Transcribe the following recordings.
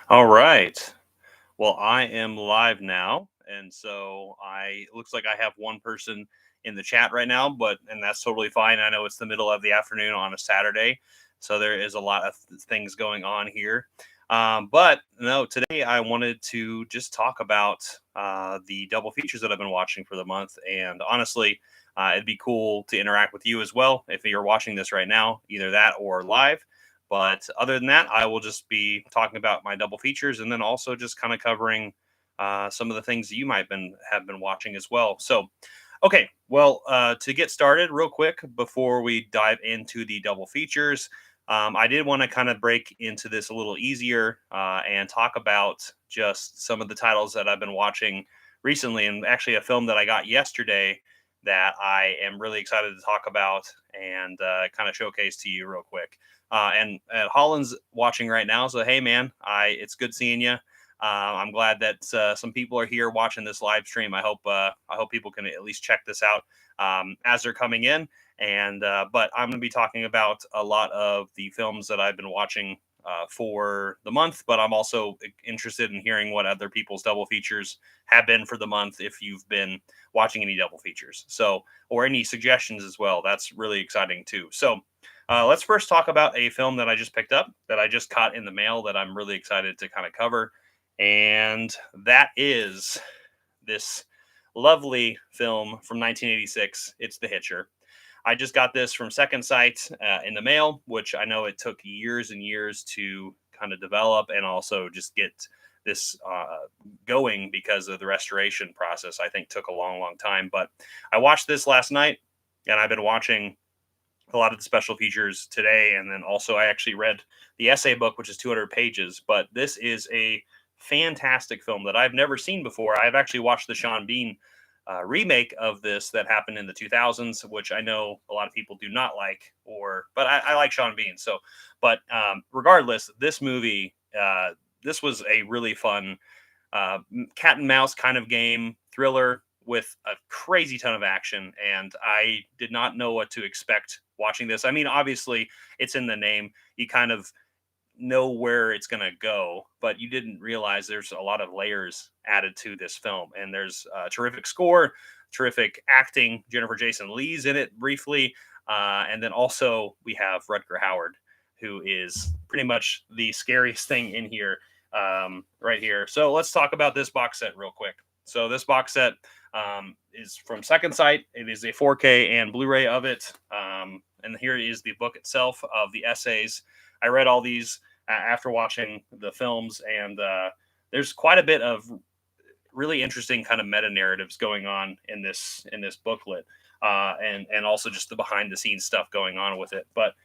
All right. Well, I am live now, and so I looks like I have one person in the chat right now, but that's totally fine. I know it's the middle of the afternoon on a Saturday, so there is a lot of things going on here. But no, today I wanted to just talk about the double features that I've been watching for the month, and honestly, it'd be cool to interact with you as well if you're watching this right now, either that or live. But other than that, I will just be talking about my double features and then also just kind of covering some of the things that you might have been watching as well. So, okay, well, to get started, real quick before we dive into the double features, I did want to kind of break into this a little easier and talk about just some of the titles that I've been watching recently, and actually a film that I got yesterday that I am really excited to talk about and kind of showcase to you real quick. And Holland's watching right now, so hey, man, I it's good seeing you. I'm glad that some people are here watching this live stream. I hope people can at least check this out as they're coming in. And but I'm going to be talking about a lot of the films that I've been watching for the month. But I'm also interested in hearing what other people's double features have been for the month. If you've been watching any double features, so or any suggestions as well, that's really exciting too. So let's first talk about a film that I just picked up that I just caught in the mail that I'm really excited to kind of cover. And that is this lovely film from 1986. It's The Hitcher. I just got this from Second Sight in the mail, which I know it took years and years to kind of develop and also just get this going because of the restoration process. I think took a long, long time. But I watched this last night, and I've been watching a lot of the special features today. And then also, I actually read the essay book, which is 200 pages. But this is a fantastic film that I've never seen before. I've actually watched the Sean Bean remake of this that happened in the 2000s, which I know a lot of people do not like, but I like Sean Bean. So, but regardless, this movie, this was a really fun cat and mouse kind of game thriller with a crazy ton of action, and I did not know what to expect watching this. I mean, obviously it's in the name, you kind of know where it's going to go, but you didn't realize there's a lot of layers added to this film. And there's a terrific score, terrific acting. Jennifer Jason Leigh's in it briefly. And then also we have Rutger Howard, who is pretty much the scariest thing in here, right here. So let's talk about this box set real quick. So this box set is from Second Sight. It is a 4K and Blu-ray of it. And here is the book itself of the essays. I read all these after watching the films, and there's quite a bit of really interesting kind of meta narratives going on in this booklet, and also just the behind the scenes stuff going on with it. But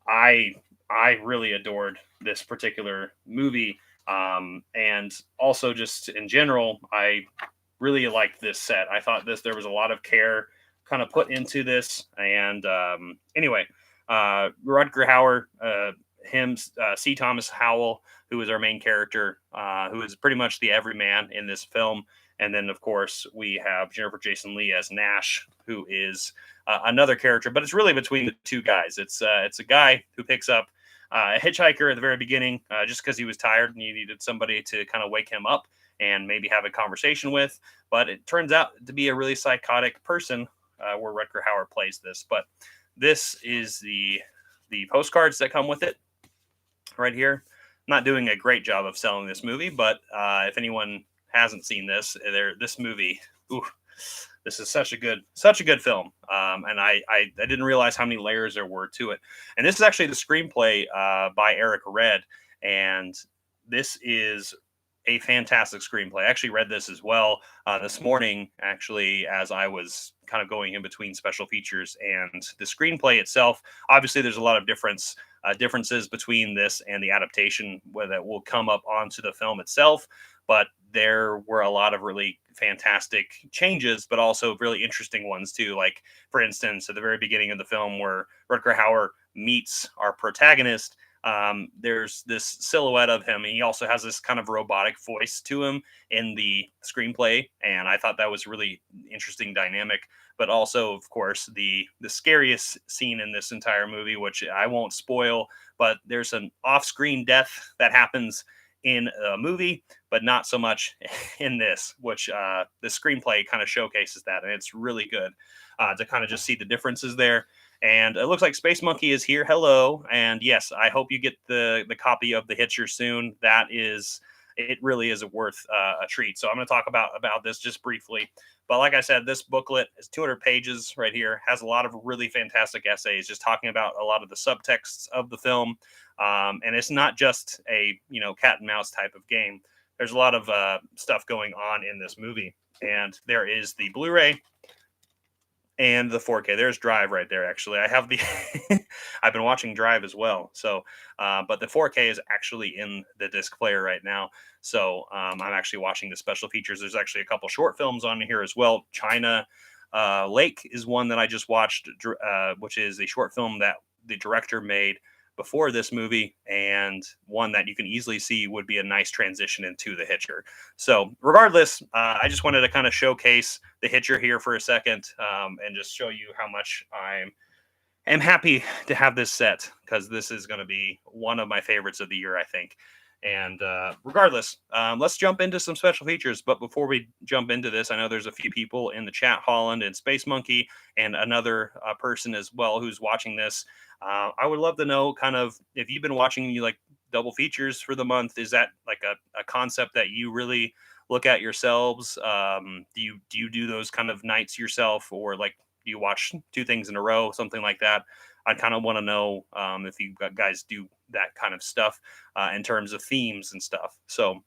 I I really adored this particular movie, and also just in general, I really liked this set. I thought there was a lot of care kind of put into this, and anyway, Rutger Hauer, C. Thomas Howell, who is our main character, who is pretty much the everyman in this film. And then, of course, we have Jennifer Jason Leigh as Nash, who is another character, but it's really between the two guys. It's a guy who picks up a hitchhiker at the very beginning just because he was tired and he needed somebody to kind of wake him up and maybe have a conversation with. But it turns out to be a really psychotic person where Rutger Hauer plays this. But this is the postcards that come with it right here. I'm not doing a great job of selling this movie, but if anyone hasn't seen this movie, ooh, this is such a good film. And I didn't realize how many layers there were to it. And this is actually the screenplay by Eric Red, and this is a fantastic screenplay. I actually read this as well this morning, actually, as I was kind of going in between special features. And the screenplay itself, obviously, there's a lot of differences between this and the adaptation that will come up onto the film itself. But there were a lot of really fantastic changes, but also really interesting ones too. Like, for instance, at the very beginning of the film, where Rutger Hauer meets our protagonist, there's this silhouette of him. And he also has this kind of robotic voice to him in the screenplay, and I thought that was really interesting dynamic. But also, of course, the scariest scene in this entire movie, which I won't spoil, but there's an off-screen death that happens in a movie, but not so much in this, which the screenplay kind of showcases that, and it's really good to kind of just see the differences there. And it looks like Space Monkey is here. Hello, and yes, I hope you get the copy of The Hitcher soon. That is, it really is worth a treat. So I'm going to talk about this just briefly. But like I said, this booklet is 200 pages right here, has a lot of really fantastic essays, just talking about a lot of the subtexts of the film. And it's not just a cat and mouse type of game. There's a lot of stuff going on in this movie, and there is the Blu-ray and the 4K. There's Drive right there. Actually, I have the I've been watching Drive as well. So, but the 4K is actually in the disc player right now. So I'm actually watching the special features. There's actually a couple short films on here as well. China Lake is one that I just watched, which is a short film that the director made before this movie, and one that you can easily see would be a nice transition into The Hitcher. So regardless, I just wanted to kind of showcase The Hitcher here for a second, and just show you how much I'm happy to have this set, because this is going to be one of my favorites of the year, I think. And regardless, let's jump into some special features. But before we jump into this, I know there's a few people in the chat, Holland and Space Monkey, and another person as well who's watching this. I would love to know kind of if you've been watching like double features for the month. Is that like a concept that you really look at yourselves? Do you do those kind of nights yourself, or like do you watch two things in a row, something like that? I kind of want to know if you guys do that kind of stuff in terms of themes and stuff. So,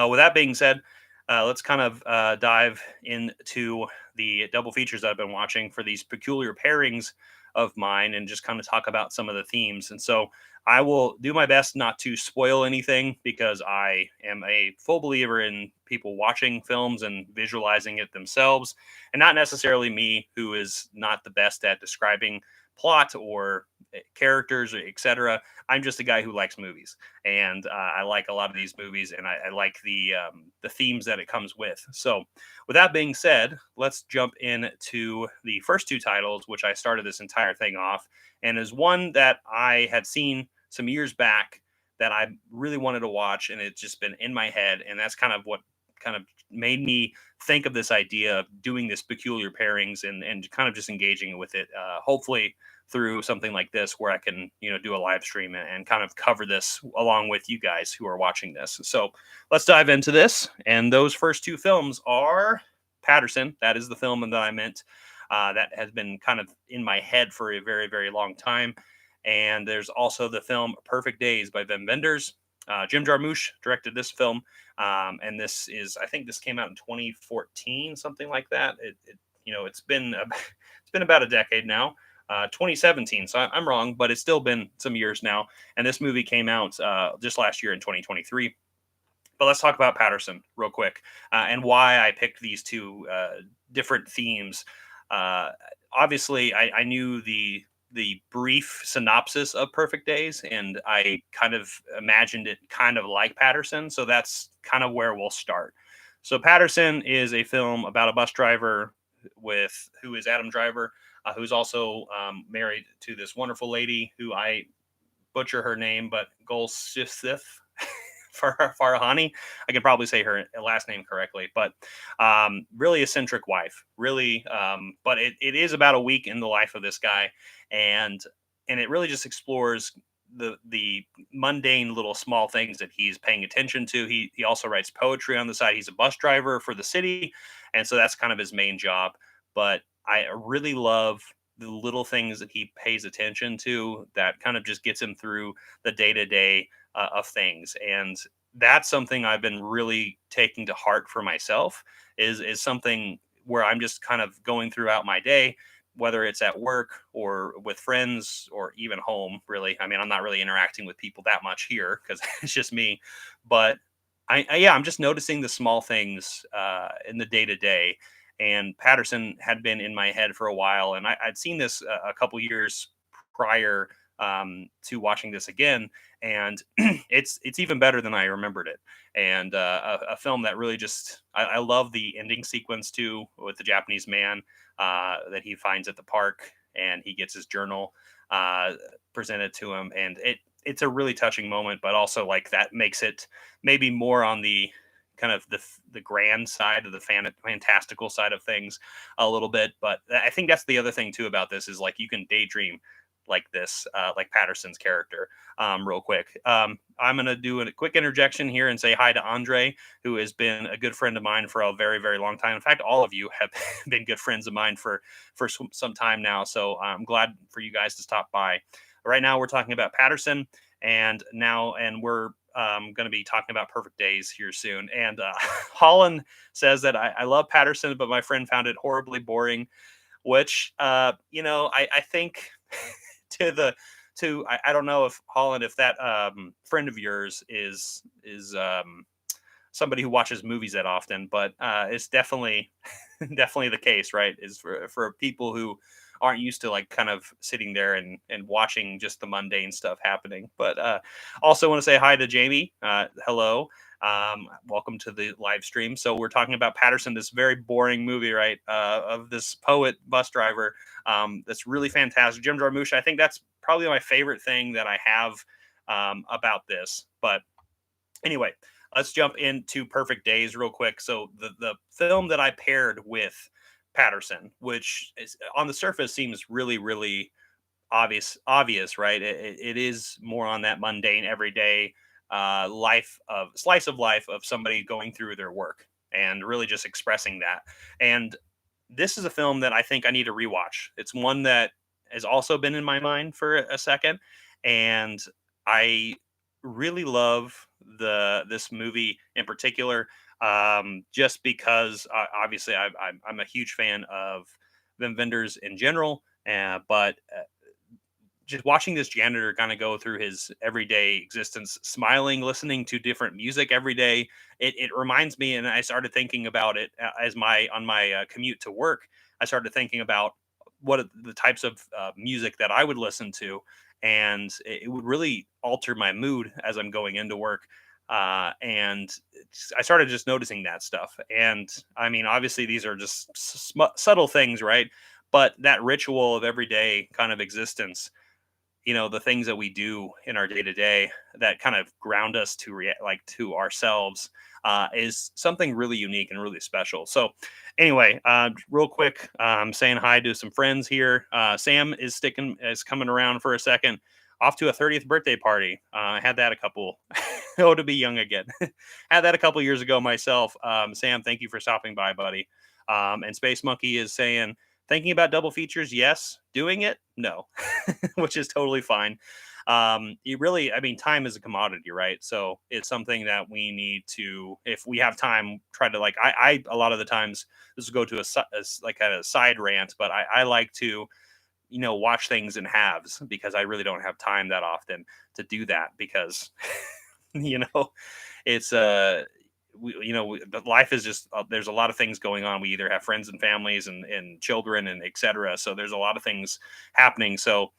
with that being said, let's kind of dive into the double features that I've been watching for these peculiar pairings of mine, and just kind of talk about some of the themes. And so I will do my best not to spoil anything, because I am a full believer in people watching films and visualizing it themselves, and not necessarily me, who is not the best at describing plot or characters, or etc. I'm just a guy who likes movies, and I like a lot of these movies, and I like the themes that it comes with. So, with that being said, let's jump into the first two titles, which I started this entire thing off, and is one that I had seen some years back that I really wanted to watch, and it's just been in my head, and that's kind of what kind of made me think of this idea of doing this peculiar pairings, and kind of just engaging with it. Hopefully through something like this, where I can do a live stream and kind of cover this along with you guys who are watching this. So let's dive into this. And those first two films are Patterson. That is the film that I meant. That has been kind of in my head for a very, very long time. And there's also the film Perfect Days by Wim Wenders. Jim Jarmusch directed this film, and I think this came out in 2014, something like that. It's been it's been about a decade now. 2017, so I'm wrong, but it's still been some years now. And this movie came out just last year in 2023. But let's talk about Patterson real quick, and why I picked these two different themes. Uh, Obviously, I knew the brief synopsis of Perfect Days, and I kind of imagined it kind of like Patterson. So that's kind of where we'll start. So Patterson is a film about a bus driver who is Adam Driver, who's also married to this wonderful lady who I butcher her name, but Golsith Farahani. I can probably say her last name correctly, but really eccentric wife. Really, but it is about a week in the life of this guy, and it really just explores the mundane little small things that he's paying attention to. He also writes poetry on the side. He's a bus driver for the city, and so that's kind of his main job. But I really love the little things that he pays attention to that kind of just gets him through the day to day of things. And that's something I've been really taking to heart for myself, is something where I'm just kind of going throughout my day, whether it's at work or with friends or even home. Really, I mean, I'm not really interacting with people that much here because it's just me. But I'm just noticing the small things in the day to day. And Patterson had been in my head for a while, and I'd seen this a couple years prior to watching this again, and it's even better than I remembered it. And a film that really just I love the ending sequence too, with the Japanese man that he finds at the park, and he gets his journal presented to him, and it's a really touching moment, but also like that makes it maybe more on the kind of the grand side of the fantastical side of things a little bit. But I think that's the other thing too about this is like you can daydream like this, like Patterson's character. Real quick, I'm gonna do a quick interjection here and say hi to Andre, who has been a good friend of mine for a very very long time. In fact, all of you have been good friends of mine for some time now. So I'm glad for you guys to stop by. Right now, we're talking about Patterson, and we're going to be talking about Perfect Days here soon. And Holland says that I love Patterson, but my friend found it horribly boring. Which I think to the to I don't know if Holland, if that friend of yours is somebody who watches movies that often, but it's definitely definitely the case, right? Is for people who aren't used to like kind of sitting there and watching just the mundane stuff happening. But also want to say hi to Jamie. Hello. Welcome to the live stream. So we're talking about Patterson, this very boring movie, right? Of this poet bus driver. That's really fantastic. Jim Jarmusch. I think that's probably my favorite thing that I have about this. But anyway, let's jump into Perfect Days real quick. So the film that I paired with Patterson, which is on the surface seems really really obvious, right? It is more on that mundane everyday life of slice of life of somebody going through their work and really just expressing that. And this is a film that I think I need to rewatch. It's one that has also been in my mind for a second, and I really love the this movie in particular, just because obviously I'm a huge fan of Vim Vendors in general, but just watching this janitor kind of go through his everyday existence, smiling, listening to different music every day, it reminds me. And I started thinking about it as my on my commute to work. I started thinking about the types of music that I would listen to, and it would really alter my mood as I'm going into work. And I started just noticing that stuff. And I mean, obviously, these are just subtle things, right? But that ritual of everyday kind of existence, the things that we do in our day to day that kind of ground us to like to ourselves, is something really unique and really special. So anyway, real quick, saying hi to some friends here. Sam is coming around for a second, off to a 30th birthday party. I had that a couple oh, to be young again. Had that a couple years ago myself. Sam, thank you for stopping by, buddy. And Space Monkey is saying, thinking about double features, yes. Doing it, no. Which is totally fine. You really, I mean, time is a commodity, right? So it's something that we need to, if we have time, try to like. I a lot of the times this will go to like a side rant, but I like to watch things in halves because I really don't have time that often to do that because you know it's but life is just there's a lot of things going on. We either have friends and families and children and etc. So there's a lot of things happening. So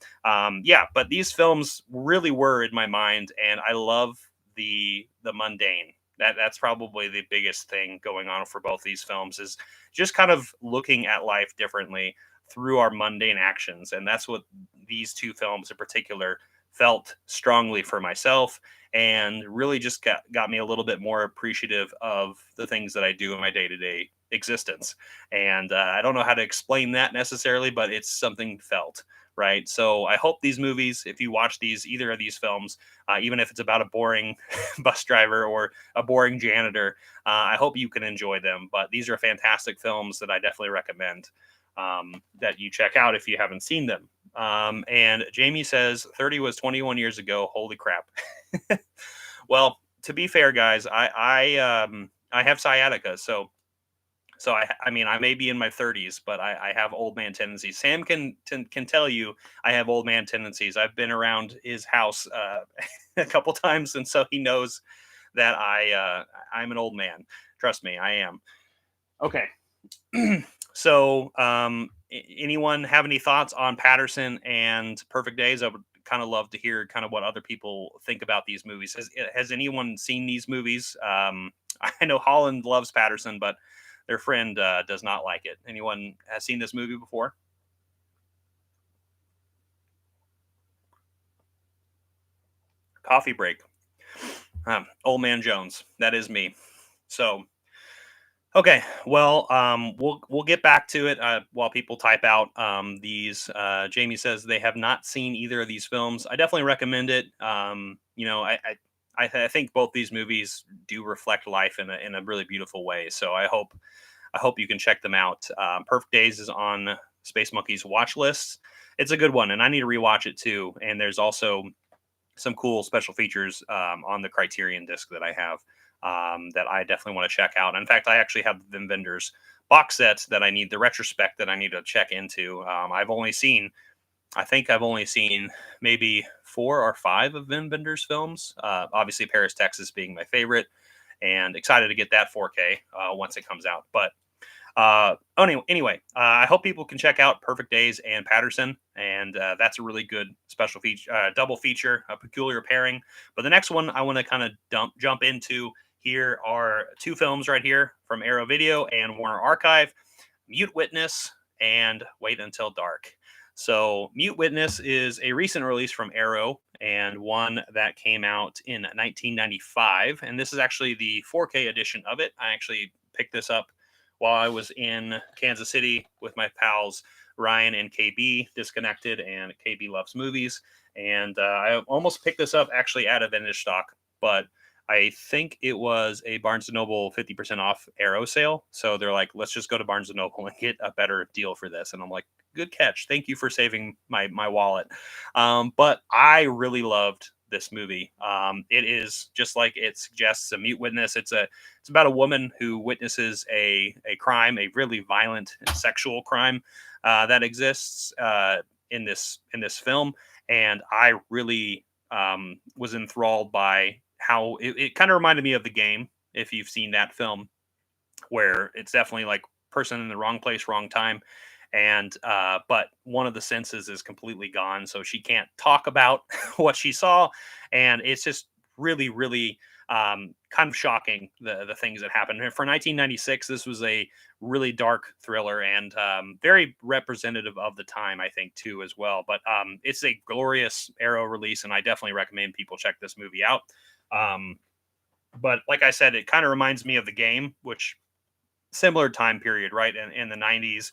yeah, but these films really were in my mind, and I love the mundane. That's probably the biggest thing going on for both these films is just kind of looking at life differently through our mundane actions. And that's what these two films in particular felt strongly for myself, and really just got me a little bit more appreciative of the things that I do in my day-to-day existence. And I don't know how to explain that necessarily, but it's something felt right. So I hope these movies, if you watch either of these films, even if it's about a boring bus driver or a boring janitor, I hope you can enjoy them. But these are fantastic films that I definitely recommend that you check out if you haven't seen them. And Jamie says 30 was 21 years ago. Holy crap. Well, to be fair, guys, I have sciatica, so I mean I may be in my 30s, but I have old man tendencies. Sam can tell you I have old man tendencies. I've been around his house a couple times, and so he knows that I'm an old man. Trust me, I am. Okay. So, anyone have any thoughts on Patterson and Perfect Days? I would kind of love to hear kind of what other people think about these movies. Has anyone seen these movies? I know Holland loves Patterson, but their friend does not like it. Anyone has seen this movie before? Coffee break. Old man Jones. That is me. So okay, well, we'll get back to it while people type out these. Jamie says they have not seen either of these films. I definitely recommend it. I think both these movies do reflect life in a really beautiful way. So I hope you can check them out. Perfect Days is on Space Monkey's watch list. It's a good one, and I need to rewatch it too. And there's also some cool special features on the Criterion disc that I have that I definitely want to check out. In fact, I actually have the Vim Vendors box sets that I need, the retrospect that I need to check into. I think I've only seen maybe 4 or 5 of Vim Vendors films. Obviously, Paris, Texas being my favorite, and excited to get that 4K once it comes out. But anyway, I hope people can check out Perfect Days and Patterson, and that's a really good special feature, double feature, a peculiar pairing. But the next one I want to kind of jump into here are 2 films right here from Arrow Video and Warner Archive: Mute Witness and Wait Until Dark. So, Mute Witness is a recent release from Arrow and one that came out in 1995. And this is actually the 4K edition of it. I actually picked this up while I was in Kansas City with my pals Ryan and KB, Disconnected, and KB Loves Movies. And I almost picked this up actually out of vintage stock, but I think it was a Barnes & Noble 50% off Arrow sale. So they're like, let's just go to Barnes & Noble and get a better deal for this. And I'm like, good catch. Thank you for saving my wallet. But I really loved this movie. It is, just like it suggests, a mute witness. It's about a woman who witnesses a crime, a really violent and sexual crime that exists in this film. And I really was enthralled by how it kind of reminded me of The Game, if you've seen that film, where it's definitely like person in the wrong place, wrong time. And but one of the senses is completely gone, so she can't talk about what she saw, and it's just really kind of shocking, the things that happened. And for 1996, this was a really dark thriller, and very representative of the time, I think, too, as well. But it's a glorious Arrow release, and I definitely recommend people check this movie out. um, but like I said, it kind of reminds me of The Game, which similar time period, right? In the 90s,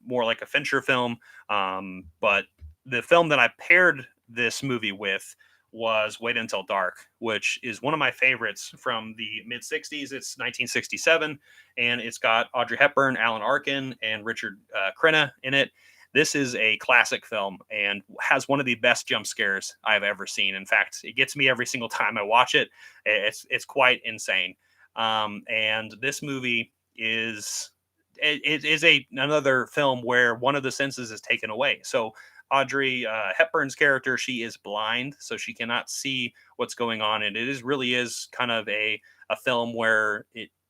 more like a Fincher film. But the film that I paired this movie with was Wait Until Dark, which is one of my favorites from the mid 60s. It's 1967, and it's got Audrey Hepburn, Alan Arkin, and Richard Crenna in it. This is a classic film and has one of the best jump scares I've ever seen. In fact, it gets me every single time I watch it. It's quite insane. And this movie is another film where one of the senses is taken away. So Audrey Hepburn's character, she is blind, so she cannot see what's going on, and it really is kind of a film where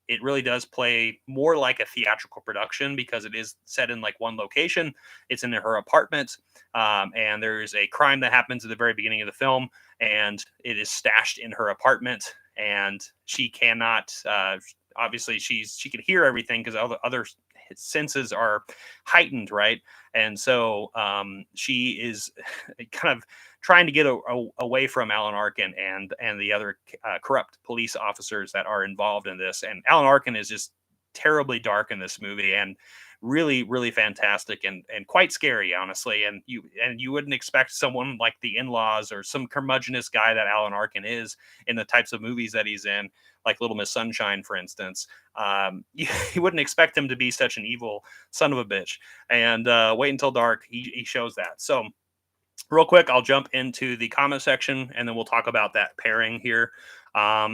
it really does play more like a theatrical production, because it is set in like one location. It's in her apartment, and there's a crime that happens at the very beginning of the film, and it is stashed in her apartment, and she cannot. Obviously, she can hear everything because all the other senses are heightened, right? And so she is kind of trying to get away from Alan Arkin and the other corrupt police officers that are involved in this. And Alan Arkin is just terribly dark in this movie, and really fantastic, and quite scary, honestly. And you wouldn't expect someone like The In-Laws or some curmudgeonous guy that Alan Arkin is in the types of movies that he's in, like Little Miss Sunshine, for instance. You wouldn't expect him to be such an evil son of a bitch. And Wait Until Dark, he shows that. So real quick, I'll jump into the comment section, and then we'll talk about that pairing here.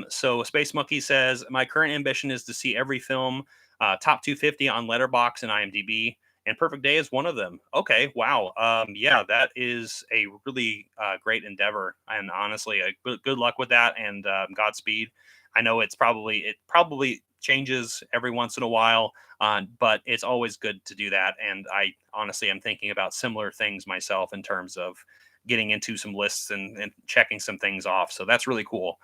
So Space Monkey says, my current ambition is to see every film top 250 on Letterboxd and IMDb, and Perfect Day is one of them. Okay, wow. Yeah, that is a really great endeavor, and honestly, good luck with that, and Godspeed. I know it probably changes every once in a while, but it's always good to do that. And I honestly am thinking about similar things myself in terms of getting into some lists and checking some things off. So that's really cool.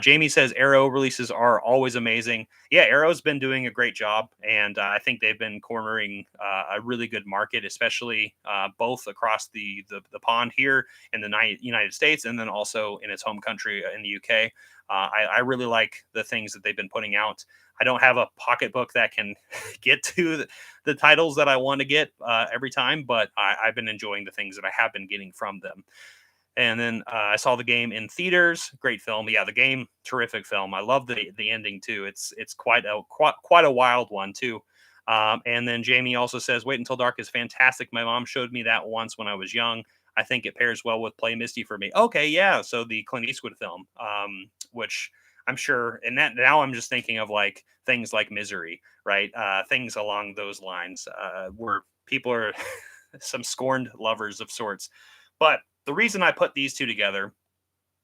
Jamie says Arrow releases are always amazing. Yeah, Arrow's been doing a great job, and I think they've been cornering a really good market, especially both across the pond here in the United States, and then also in its home country in the UK. I really like the things that they've been putting out. I don't have a pocketbook that can get to the titles that I want to get every time, but I've been enjoying the things that I have been getting from them. And then I saw the game in theaters. Great film. Yeah, the game, terrific film. I love the ending too. It's quite a wild one too. And then Jamie also says, "Wait Until Dark is fantastic. My mom showed me that once when I was young. I think it pairs well with Play Misty for me." Okay, yeah. So the Clint Eastwood film, which I'm sure, and that now I'm just thinking of like things like Misery, right? Things along those lines, where people are some scorned lovers of sorts. But the reason I put these two together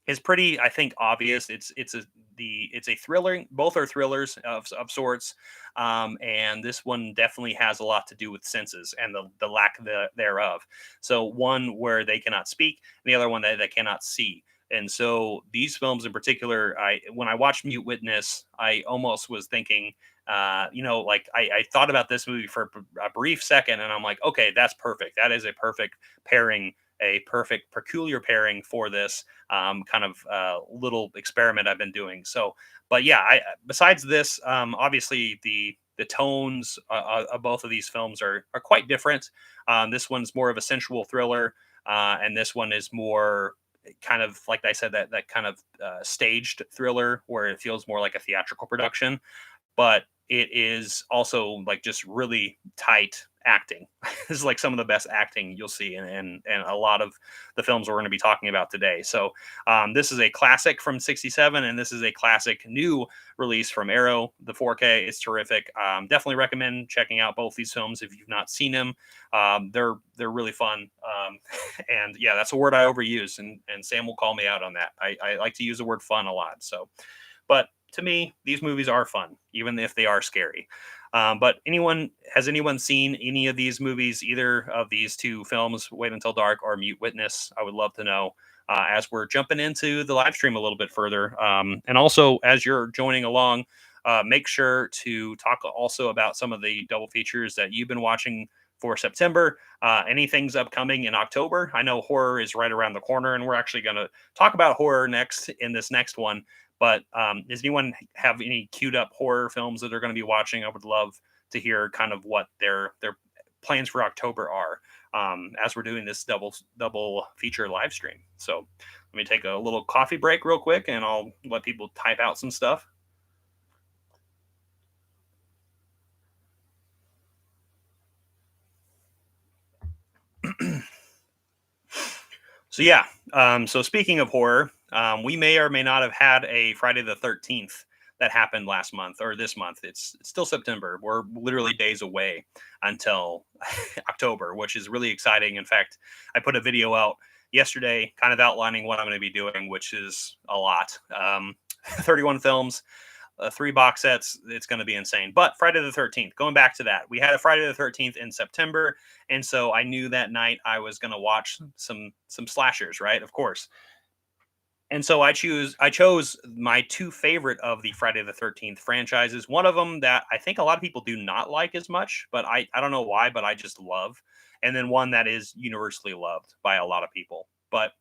is pretty, I think, obvious. It's a thriller. Both are thrillers of sorts, and this one definitely has a lot to do with senses and the lack thereof. So one where they cannot speak, and the other one that they cannot see. And so these films in particular, I when I watched Mute Witness, I almost was thinking, like I thought about this movie for a brief second, and I'm like, okay, that's perfect. That is a perfect pairing, a perfect peculiar pairing for this kind of little experiment I've been doing. So, but yeah, besides this, obviously the tones of both of these films are quite different. This one's more of a sensual thriller, and this one is more kind of like I said, that kind of staged thriller where it feels more like a theatrical production, but it is also like just really tight acting. This is like some of the best acting you'll see in a lot of the films we're going to be talking about today. So this is a classic from '67, and this is a classic new release from Arrow. The 4K is terrific. Definitely recommend checking out both these films if you've not seen them. They're really fun. And yeah, that's a word I overuse, and Sam will call me out on that. I like to use the word fun a lot. So, but to me, these movies are fun, even if they are scary. But has anyone seen any of these movies, either of these two films, Wait Until Dark or Mute Witness? I would love to know as we're jumping into the live stream a little bit further. And also, as you're joining along, make sure to talk also about some of the double features that you've been watching for September. Anything's upcoming in October. I know horror is right around the corner, and we're actually going to talk about horror next in this next one. But does anyone have any queued up horror films that they're going to be watching? I would love to hear kind of what their plans for October are as we're doing this double feature live stream. So let me take a little coffee break real quick, and I'll let people type out some stuff. So yeah, so speaking of horror, we may or may not have had a Friday the 13th that happened last month or this month. It's still September. We're literally days away until October, which is really exciting. In fact, I put a video out yesterday, kind of outlining what I'm going to be doing, which is a lot. 31 films, three box sets. It's going to be insane. But Friday the 13th, going back to that, we had a Friday the 13th in September, and so I knew that night I was going to watch some slashers, right? Of course. And so I chose my two favorite of the Friday the 13th franchises. One of them that I think a lot of people do not like as much, but I don't know why, but I just love. And then one that is universally loved by a lot of people. But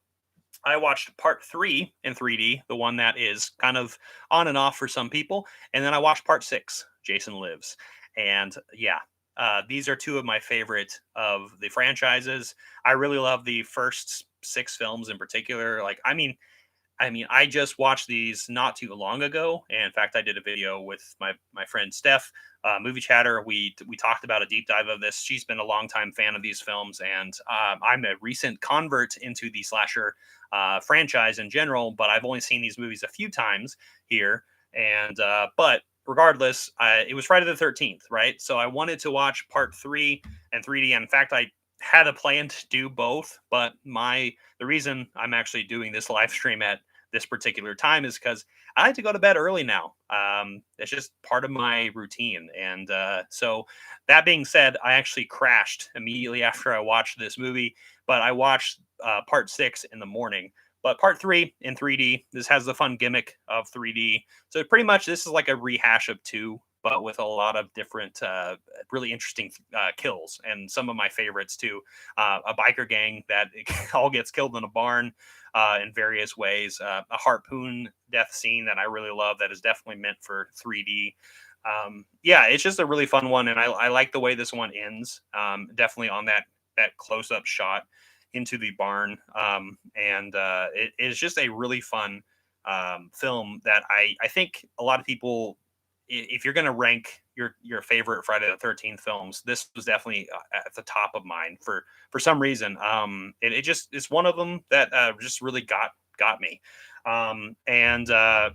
I watched part three in 3D, the one that is kind of on and off for some people. And then I watched part six, Jason Lives. And yeah, these are two of my favorite of the franchises. I really love the first six films in particular. I mean, I just watched these not too long ago, and in fact, I did a video with my friend Steph, Movie Chatter. We talked about a deep dive of this. She's been a longtime fan of these films, and I'm a recent convert into the slasher franchise in general. But I've only seen these movies a few times here, and but regardless, it was Friday the 13th, right? So I wanted to watch part three and 3D. And in fact, I had a plan to do both, but the reason I'm actually doing this live stream at this particular time is because I like to go to bed early now. It's just part of my routine. And so that being said, I actually crashed immediately after I watched this movie, but I watched part 6 in the morning. But part 3 in 3D. This has the fun gimmick of 3D. So pretty much this is like a rehash of 2, but with a lot of different, really interesting kills, and some of my favorites too. A biker gang that all gets killed in a barn in various ways. A harpoon death scene that I really love that is definitely meant for 3D. Yeah, it's just a really fun one, and I like the way this one ends. Definitely on that close up shot into the barn, and it is just a really fun film that I think a lot of people, if you're going to rank your favorite Friday the 13th films, this was definitely at the top of mine for some reason. It just it's one of them that just really got me. And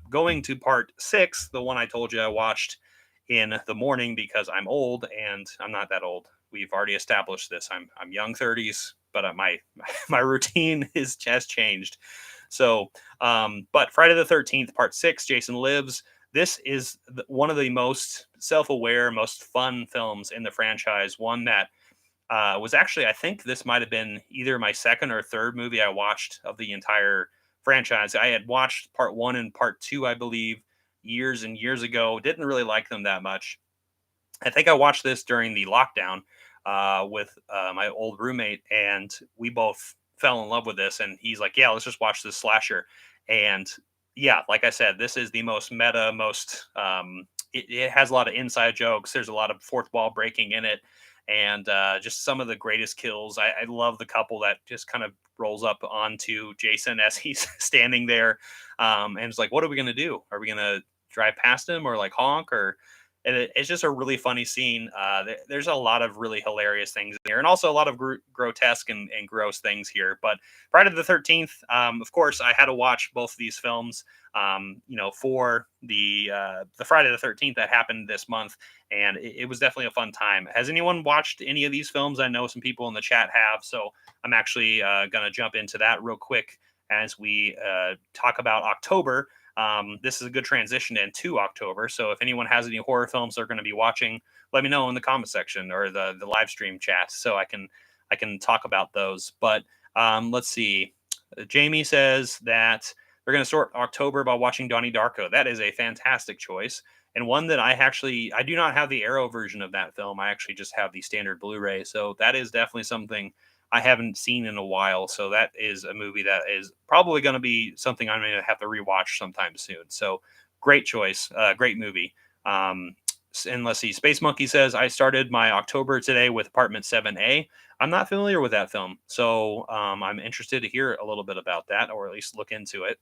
going to part 6, the one I told you I watched in the morning because I'm old, and I'm not that old. We've already established this. I'm young 30s, but my my routine has changed. So, but Friday the 13th, part 6, Jason Lives. This is one of the most self-aware, most fun films in the franchise. One that was actually, I think this might have been either my second or third movie I watched of the entire franchise. I had watched part 1 and part 2, I believe, years and years ago. Didn't really like them that much. I think I watched this during the lockdown with my old roommate, and we both fell in love with this. And he's like, "Yeah, let's just watch this slasher." And yeah, like I said, this is the most meta, most it has a lot of inside jokes. There's a lot of fourth wall breaking in it, and just some of the greatest kills. I love the couple that just kind of rolls up onto Jason as he's standing there, and it's like, "What are we gonna do? Are we gonna drive past him or like honk or?" And it's just a really funny scene. There's a lot of really hilarious things here, and also a lot of grotesque and gross things here. But Friday the 13th, of course, I had to watch both of these films. For the Friday the 13th that happened this month, and it was definitely a fun time. Has anyone watched any of these films? I know some people in the chat have, so I'm actually going to jump into that real quick as we talk about October. This is a good transition into October. So if anyone has any horror films they're going to be watching, let me know in the comment section or the live stream chat so I can talk about those. But let's see. Jamie says that they're going to start October by watching Donnie Darko. That is a fantastic choice, and one that I do not have the Arrow version of that film. I actually just have the standard Blu-ray. So that is definitely something I haven't seen in a while. So that is a movie that is probably going to be something I'm going to have to rewatch sometime soon. So great choice, great movie. And let's see, Space Monkey says I started my October today with Apartment 7A. I'm not familiar with that film, so I'm interested to hear a little bit about that, or at least look into it.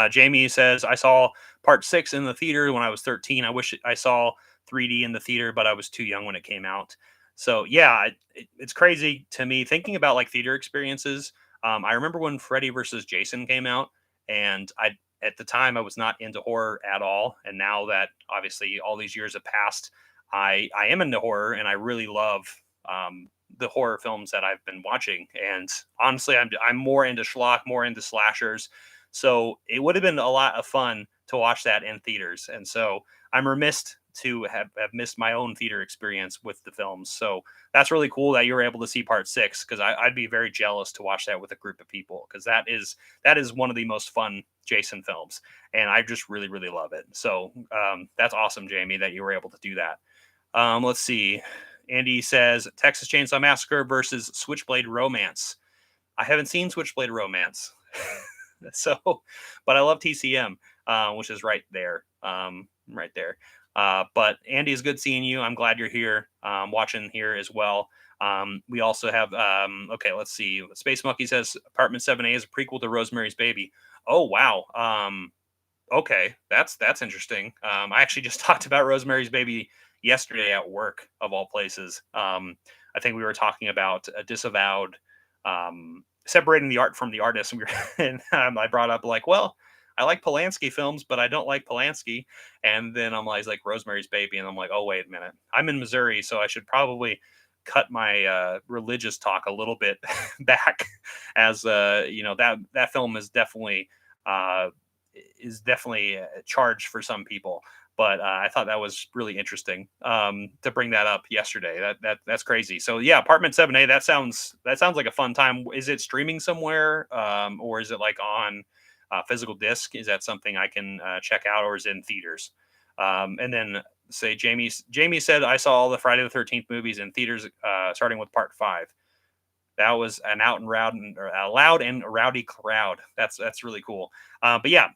Jamie says, I saw part 6 in the theater when I was 13. I wish I saw 3D in the theater, but I was too young when it came out. So, yeah, it's crazy to me thinking about like theater experiences. I remember when Freddy versus Jason came out, and at the time, I was not into horror at all. And now that obviously all these years have passed, I am into horror, and I really love the horror films that I've been watching. And honestly, I'm more into schlock, more into slashers, so it would have been a lot of fun to watch that in theaters. And so I'm remiss to have missed my own theater experience with the films. So that's really cool that you were able to see part 6, because I'd be very jealous to watch that with a group of people, because that is one of the most fun Jason films. And I just really, really love it. So that's awesome, Jamie, that you were able to do that. Let's see. Andy says Texas Chainsaw Massacre versus Switchblade Romance. I haven't seen Switchblade Romance. So, but I love TCM, which is right there, right there. But Andy, is good seeing you. I'm glad you're here, watching here as well. We also have, okay, let's see. Space Monkey says Apartment 7A is a prequel to Rosemary's Baby. Oh, wow. Okay, that's interesting. I actually just talked about Rosemary's Baby yesterday at work, of all places. I think we were talking about a disavowed, separating the art from the artist, and, I brought up like, well, I like Polanski films, but I don't like Polanski. And then I'm like Rosemary's Baby, and I'm like, oh wait a minute, I'm in Missouri, so I should probably cut my religious talk a little bit back, as that film is definitely. Charged for some people. But I thought that was really interesting to bring that up yesterday. That's crazy. So yeah, Apartment 7A. That sounds like a fun time. Is it streaming somewhere, or is it like on physical disc? Is that something I can check out, or is it in theaters? And then say Jamie said I saw all the Friday the 13th movies in theaters, starting with Part 5. That was an out and round, or a loud and rowdy crowd. That's really cool. But yeah,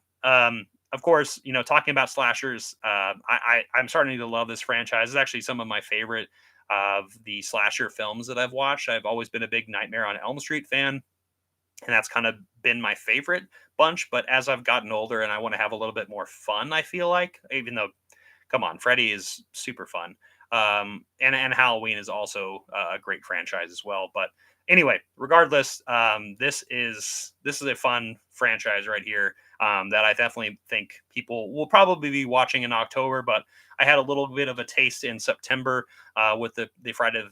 of course, talking about slashers, I'm starting to love this franchise. It's actually some of my favorite of the slasher films that I've watched. I've always been a big Nightmare on Elm Street fan, and that's kind of been my favorite bunch. But as I've gotten older and I want to have a little bit more fun, I feel like, even though, come on, Freddy is super fun. And Halloween is also a great franchise as well. But anyway, regardless, this is a fun franchise right here, that I definitely think people will probably be watching in October. But I had a little bit of a taste in September with the Friday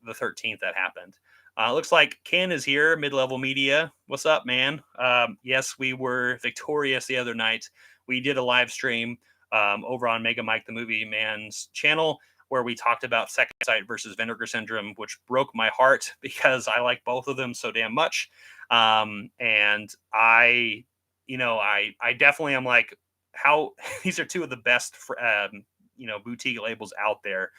the 13th that happened. Looks like Ken is here, Mid Level Media. What's up, man? Yes, we were victorious the other night. We did a live stream over on Mega Mike the Movie Man's channel, where we talked about Second Sight versus Vinegar Syndrome, which broke my heart because I like both of them so damn much. And I definitely am like, how these are two of the best, boutique labels out there.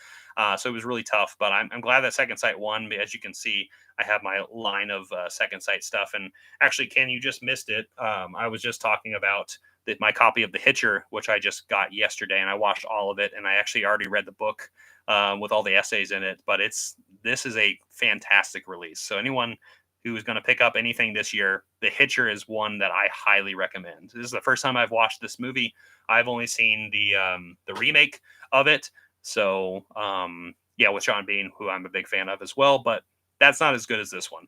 So it was really tough, but I'm glad that Second Sight won. As you can see, I have my line of Second Sight stuff. And actually, Ken, you just missed it. I was just talking about my copy of The Hitcher, which I just got yesterday, and I watched all of it, and I actually already read the book with all the essays in it. But this is a fantastic release. So anyone who is going to pick up anything this year, The Hitcher is one that I highly recommend. This is the first time I've watched this movie. I've only seen the remake of it. So yeah, with Sean Bean, who I'm a big fan of as well, but that's not as good as this one.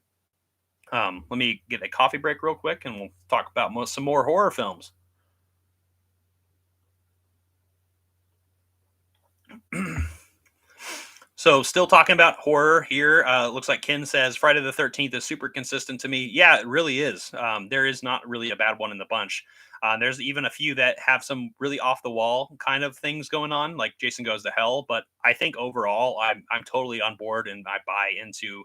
Let me get a coffee break real quick, and we'll talk about some more horror films. So still talking about horror here. Looks like Ken says Friday the 13th is super consistent to me. Yeah, it really is. There is not really a bad one in the bunch. There's even a few that have some really off the wall kind of things going on, like Jason Goes to Hell. But I think overall, I'm totally on board, and I buy into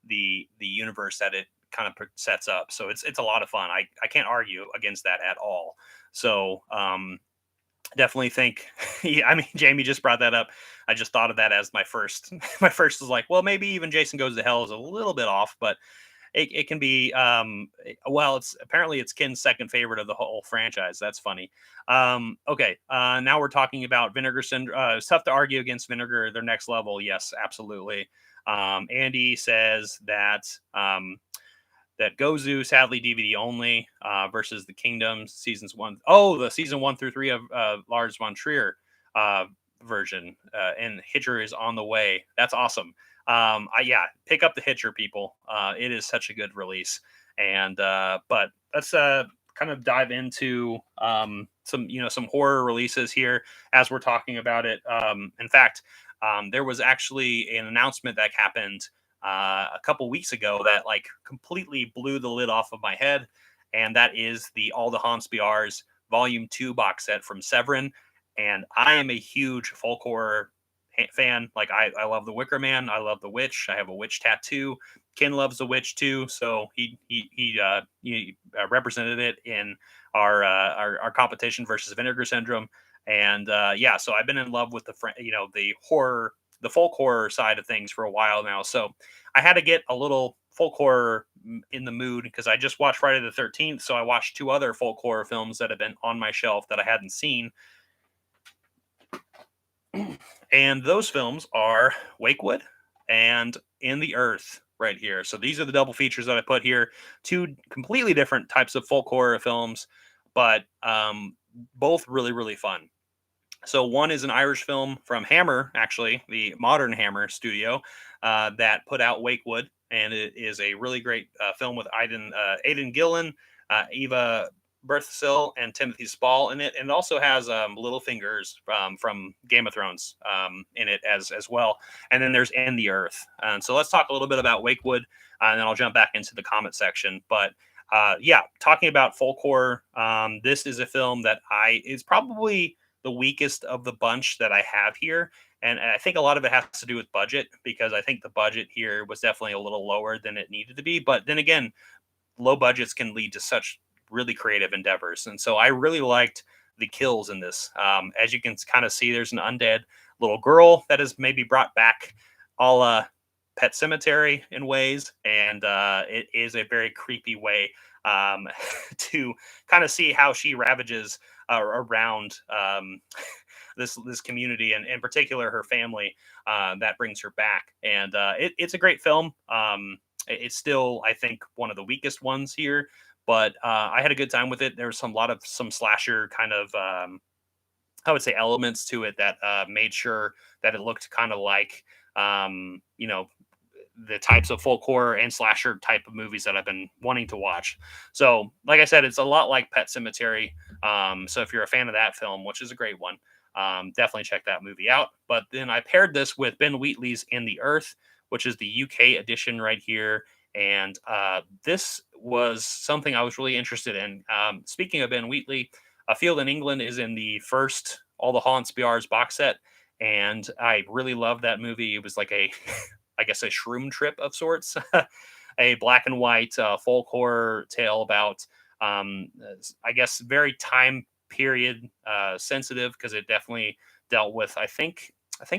the universe that it kind of sets up. So it's a lot of fun. I can't argue against that at all. So definitely think. Yeah, I mean, Jamie just brought that up. I just thought of that as my first. My first was like, well, maybe even Jason Goes to Hell is a little bit off, but it can be. Well, it's Ken's second favorite of the whole franchise. That's funny. Okay, now we're talking about Vinegar Syndrome. It's tough to argue against Vinegar. Their next level, yes, absolutely. Andy says that Gozu, sadly DVD only, versus the Kingdoms seasons one. Oh, the season 1 through 3 of Lars von Trier version, and Hitcher is on the way. That's awesome. Yeah, pick up the Hitcher, people. It is such a good release. And but let's kind of dive into some horror releases here as we're talking about it. In fact, there was actually an announcement that happened a couple weeks ago that like completely blew the lid off of my head, and that is the All the Haunts Volume 2 box set from Severin. And I am a huge folk horror fan. Like I love The Wicker Man, I love The Witch. I have a witch tattoo. Ken loves The Witch too, so he represented it in our competition versus Vinegar Syndrome. And yeah, so I've been in love with the folk horror side of things for a while now. So I had to get a little folk horror in the mood because I just watched Friday the 13th. So I watched two other folk horror films that have been on my shelf that I hadn't seen. And those films are Wakewood and In the Earth right here. So these are the double features that I put here. Two completely different types of folk horror films, but both really, really fun. So one is an Irish film from Hammer, actually, the modern Hammer studio, that put out Wakewood, and it is a really great film with Aidan Gillen, Eva Berthsil, and Timothy Spall in it, and it also has Littlefingers from Game of Thrones in it as well. And then there's In the Earth. And so let's talk a little bit about Wakewood, and then I'll jump back into the comment section. But yeah, talking about folk horror, this is a film that is probably the weakest of the bunch that I have here. And I think a lot of it has to do with budget, because I think the budget here was definitely a little lower than it needed to be. But then again, low budgets can lead to such really creative endeavors. And so I really liked the kills in this. As you can kind of see, there's an undead little girl that is maybe brought back, all Pet Cemetery in ways, and it is a very creepy way to kind of see how she ravages around this community, and in particular her family, that brings her back. And it's a great film. It's still, I think, one of the weakest ones here, but I had a good time with it. There was some lot of some slasher kind of, I would say, elements to it that made sure that it looked kind of like, you know, the types of folk horror and slasher type of movies that I've been wanting to watch. So, like I said, it's a lot like Pet Cemetery. So if you're a fan of that film, which is a great one, definitely check that movie out. But then I paired this with Ben Wheatley's In the Earth, which is the UK edition right here. And this was something I was really interested in. Speaking of Ben Wheatley, A Field in England is in the first All the Haunts BR's box set, and I really loved that movie. It was like a I guess a shroom trip of sorts, a black and white folk horror tale about, I guess, very time period sensitive, because it definitely dealt with, I think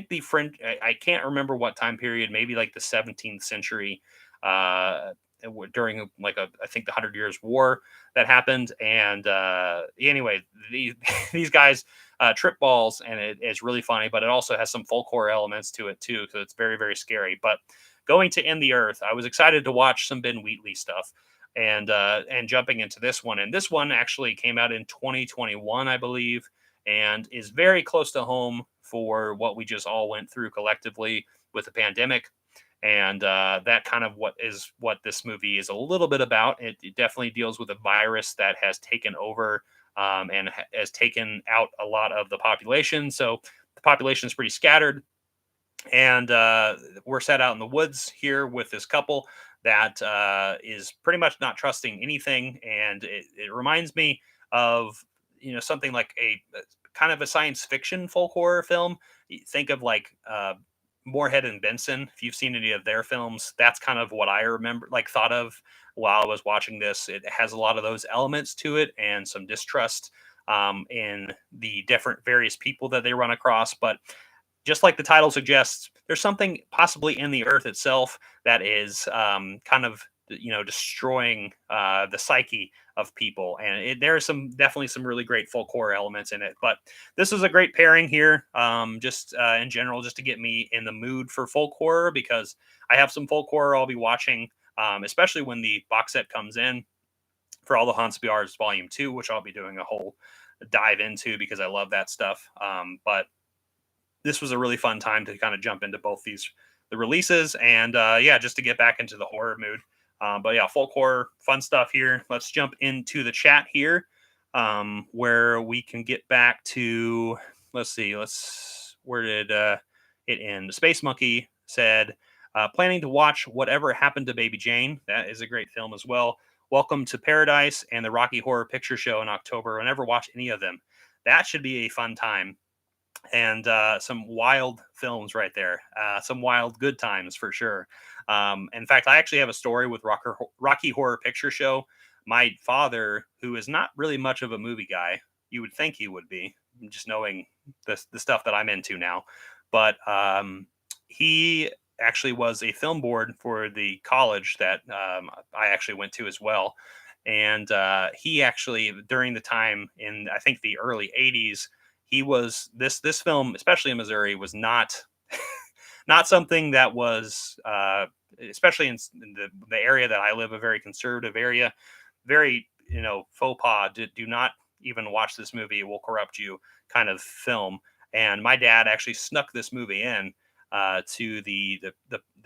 the French. I can't remember what time period. Maybe like the 17th century. During like I think the 100 Years War that happened. And anyway, these guys trip balls, and it is really funny, but it also has some folk horror elements to it too, so it's very, very scary. But going to In the Earth, I was excited to watch some Ben Wheatley stuff, and jumping into this one. And this one actually came out in 2021, I believe, and is very close to home for what we just all went through collectively with the pandemic. And that kind of what this movie is a little bit about. It definitely deals with a virus that has taken over, and has taken out a lot of the population. So the population is pretty scattered, and we're set out in the woods here with this couple that is pretty much not trusting anything. And it reminds me of, something like a kind of a science fiction folk horror film. You think of like Moorhead and Benson. If you've seen any of their films, that's kind of what I remember, like thought of while I was watching this. It has a lot of those elements to it, and some distrust in the different various people that they run across. But just like the title suggests, there's something possibly in the earth itself that is kind of, destroying the psyche of people. And there are definitely some really great folk horror elements in it. But this is a great pairing here, just in general, just to get me in the mood for folk horror, because I have some folk horror I'll be watching, especially when the box set comes in for All the Haunts BRs Volume 2, which I'll be doing a whole dive into because I love that stuff. But this was a really fun time to kind of jump into both the releases, and yeah, just to get back into the horror mood. But yeah, folk horror, fun stuff here. Let's jump into the chat here, where we can get back to, let's see, where did it end? The Space Monkey said, planning to watch Whatever Happened to Baby Jane. That is a great film as well. Welcome to Paradise and the Rocky Horror Picture Show in October. I never watched any of them. That should be a fun time, and some wild films right there. Some wild good times for sure. In fact, I actually have a story with Rocky Horror Picture Show. My father, who is not really much of a movie guy, you would think he would be, just knowing the stuff that I'm into now, but he actually was a film board for the college that I actually went to as well. And he actually, during the time in, I think, the early 80s, he was this film, especially in Missouri, was not not something that was, especially in the area that I live, a very conservative area, very, faux pas. Do not even watch this movie; it will corrupt you, kind of film. And my dad actually snuck this movie in to the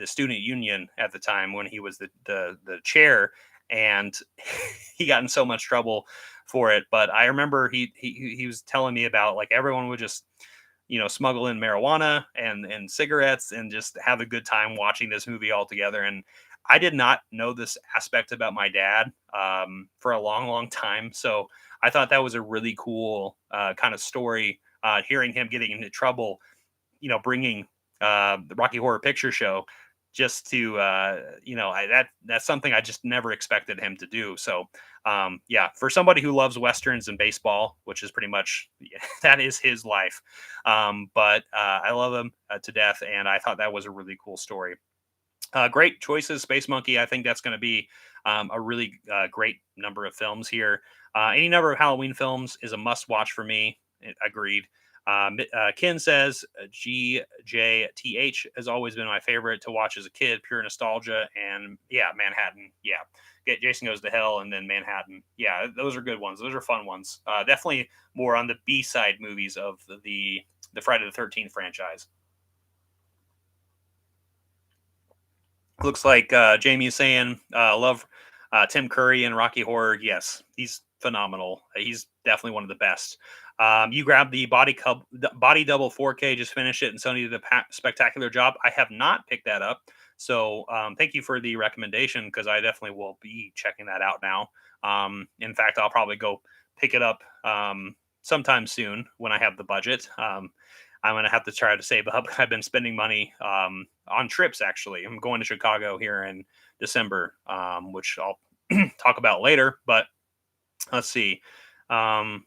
student union at the time when he was the chair, and he got in so much trouble for it. But I remember he was telling me about, like, everyone would just, smuggle in marijuana and cigarettes and just have a good time watching this movie all together. And I did not know this aspect about my dad for a long, long time. So I thought that was a really cool kind of story hearing him getting into trouble, bringing the Rocky Horror Picture Show just to, that's something I just never expected him to do. So, yeah, for somebody who loves westerns and baseball, which is pretty much that is his life. But I love him to death, and I thought that was a really cool story. Great choices, Space Monkey. I think that's going to be a really great number of films here. Any number of Halloween films is a must watch for me. Agreed. Ken says GJTH has always been my favorite to watch as a kid, pure nostalgia. And yeah, Manhattan. Yeah. Get Jason Goes to Hell and then Manhattan. Yeah, those are good ones. Those are fun ones. Definitely more on the B side movies of the Friday the 13th franchise. Looks like Jamie is saying, love Tim Curry and Rocky Horror. Yes, he's phenomenal. He's definitely one of the best. You grabbed the Body Double 4K, just finished it, and Sony did a spectacular job. I have not picked that up. So thank you for the recommendation because I definitely will be checking that out now. In fact, I'll probably go pick it up sometime soon when I have the budget. I'm gonna have to try to save up. I've been spending money on trips. Actually, I'm going to Chicago here in December, which I'll talk about later. But let's see. Um,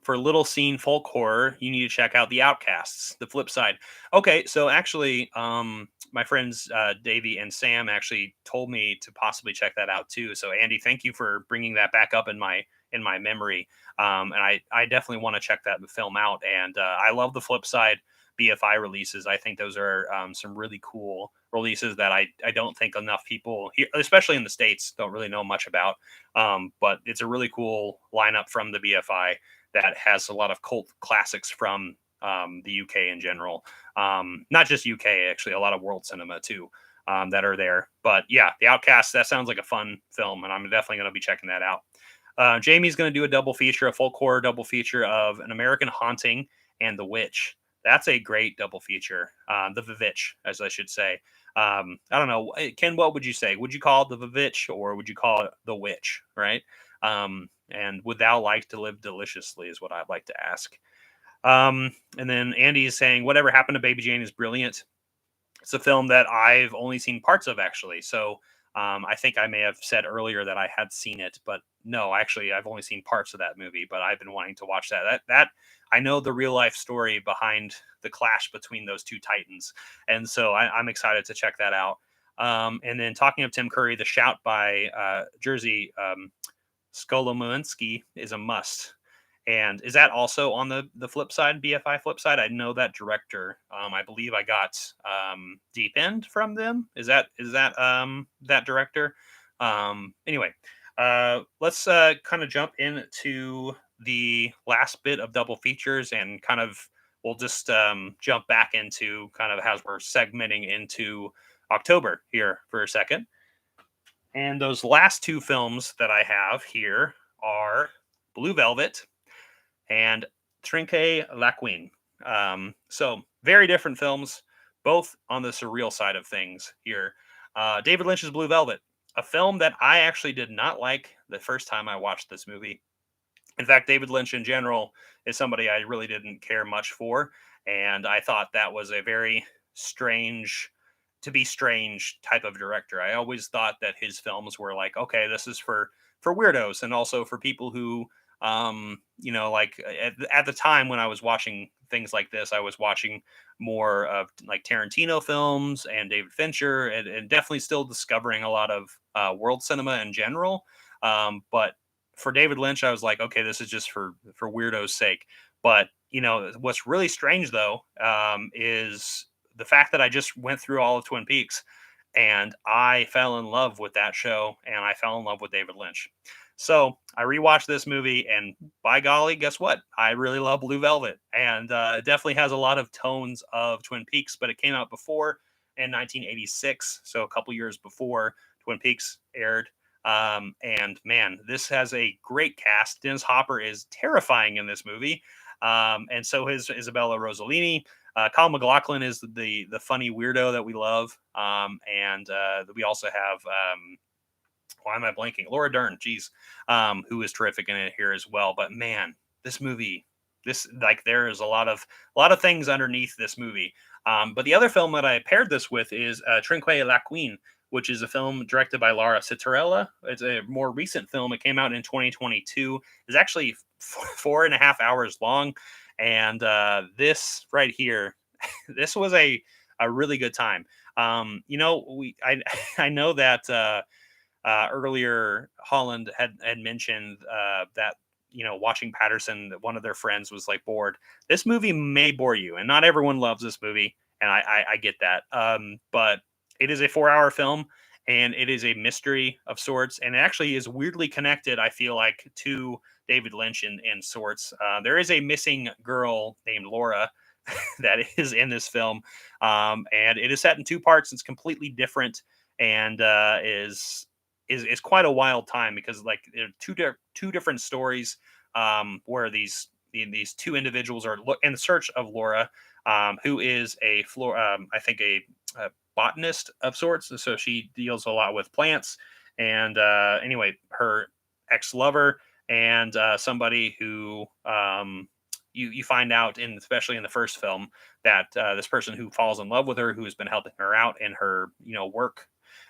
for little scene folk horror, you need to check out The Outcasts. The flip side. Okay, so actually, my friends Davey and Sam actually told me to possibly check that out too. So Andy, thank you for bringing that back up in my memory. And I definitely want to check that film out. And I love the flip side BFI releases. I think those are some really cool releases that I don't think enough people here, especially in the States, don't really know much about. But it's a really cool lineup from the BFI that has a lot of cult classics from the UK in general. Not just UK, actually, a lot of world cinema too that are there. But yeah, The Outcast, that sounds like a fun film, and I'm definitely going to be checking that out. Jamie's going to do a double feature, a folk horror double feature of An American Haunting and The Witch. That's a great double feature. The Vivitch, as I should say. I don't know, Ken. What would you say? Would you call it the Vivitch or would you call it the Witch? Right? And would thou like to live deliciously? Is what I'd like to ask. And then Andy is saying, whatever happened to Baby Jane is brilliant. It's a film that I've only seen parts of actually. So I think I may have said earlier that I had seen it, but no, actually I've only seen parts of that movie. But I've been wanting to watch that. That I know the real life story behind the clash between those two titans, and so I'm excited to check that out. And then talking of Tim Curry, The Shout by Jerzy Skolomoinski is a must. And is that also on the flip side, BFI flip side? I know that director. I believe I got Deep End from them. Is that that director? Anyway, let's kind of jump into the last bit of double features and kind of we'll just jump back into kind of as we're segmenting into October here for a second. And those last two films that I have here are Blue Velvet and Trinque Laquin. So very different films, both on the surreal side of things here. David Lynch's Blue Velvet, a film that I actually did not like the first time I watched this movie. In fact, David Lynch in general is somebody I really didn't care much for, and I thought that was a very strange, to be strange type of director. I always thought that his films were like, okay, this is for weirdos and also for people who, like at the time when I was watching things like this, I was watching more of like Tarantino films and David Fincher, and definitely still discovering a lot of world cinema in general. But for David Lynch, I was like, okay, this is just for weirdos' sake. But what's really strange though is the fact that I just went through all of Twin Peaks, and I fell in love with that show, and I fell in love with David Lynch. So I rewatched this movie, and by golly, guess what? I really love Blue Velvet, and it definitely has a lot of tones of Twin Peaks, but it came out before in 1986, so a couple years before Twin Peaks aired. And man, this has a great cast. Dennis Hopper is terrifying in this movie, and so is Isabella Rossellini. Kyle MacLachlan is the funny weirdo that we love, and we also have why am I blanking? Laura Dern, geez, who is terrific in it here as well. But man, this movie this like there is a lot of things underneath this movie. But the other film that I paired this with is Trinque La Queen, which is a film directed by Laura Citarella. It's a more recent film. It came out in 2022. It's actually 4.5 hours long, and this right here, this was a really good time. I know that earlier Holland had mentioned that watching Patterson, that one of their friends was like bored. This movie may bore you, and not everyone loves this movie, and I get that. But it is a 4-hour film, and it is a mystery of sorts, and it actually is weirdly connected. I feel like to David Lynch in sorts. There is a missing girl named Laura that is in this film, and it is set in two parts. It's completely different, and is quite a wild time because like there are two different stories where these two individuals are in search of Laura, who is I think a botanist of sorts. So she deals a lot with plants, and anyway, her ex lover and somebody who you find out in especially in the first film that this person who falls in love with her, who has been helping her out in her work,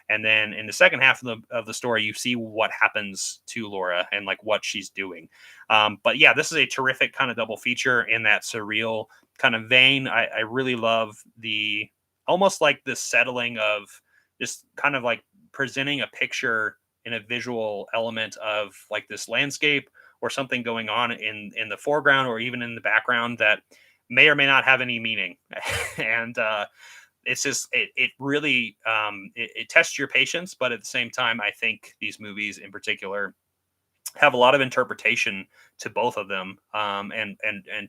and then in the second half of the story, you see what happens to Laura and like what she's doing. But yeah, this is a terrific kind of double feature in that surreal kind of vein. I really love the almost like the settling of just kind of like presenting a picture in a visual element of like this landscape or something going on in the foreground or even in the background that may or may not have any meaning. And it's just it really it tests your patience, but at the same time I think these movies in particular have a lot of interpretation to both of them, and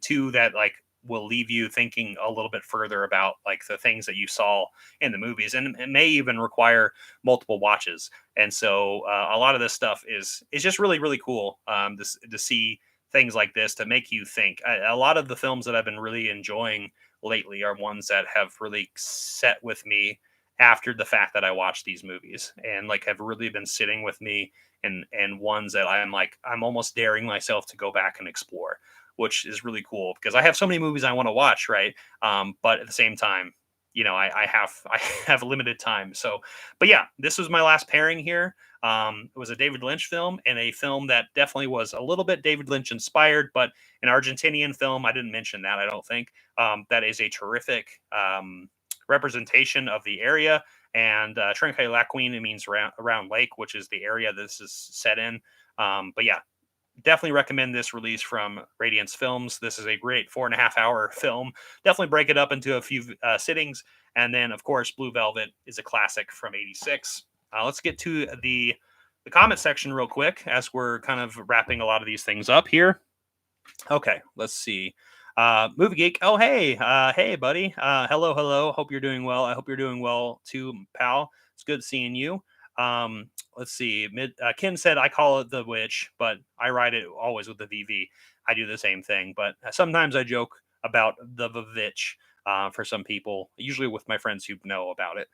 two that like will leave you thinking a little bit further about like the things that you saw in the movies, and it may even require multiple watches. And so a lot of this stuff is just really really cool, to see things like this to make you think. A lot of the films that I've been really enjoying lately are ones that have really set with me after the fact that I watched these movies, and like have really been sitting with me, and ones that I'm almost daring myself to go back and explore, which is really cool because I have so many movies I want to watch, right? But at the same time, I have I have limited time. So, but yeah, this was my last pairing here. It was a David Lynch film, and a film that definitely was a little bit David Lynch inspired, but an Argentinian film. I didn't mention that, I don't think. That is a terrific representation of the area. And Trinque La Queen, it means around lake, which is the area this is set in. But yeah, definitely recommend this release from Radiance Films. This is a great 4.5 hour film. Definitely break it up into a few sittings. And then, of course, Blue Velvet is a classic from '86. Let's get to the comment section real quick as we're kind of wrapping a lot of these things up here. Okay, let's see. Movie Geek. Oh, hey, hey, buddy. Hello, hello. Hope you're doing well. I hope you're doing well too, pal. It's good seeing you. Let's see. Ken said I call it the witch, but I write it always with the VV. I do the same thing, but sometimes I joke about the vitch. For some people, usually with my friends who know about it.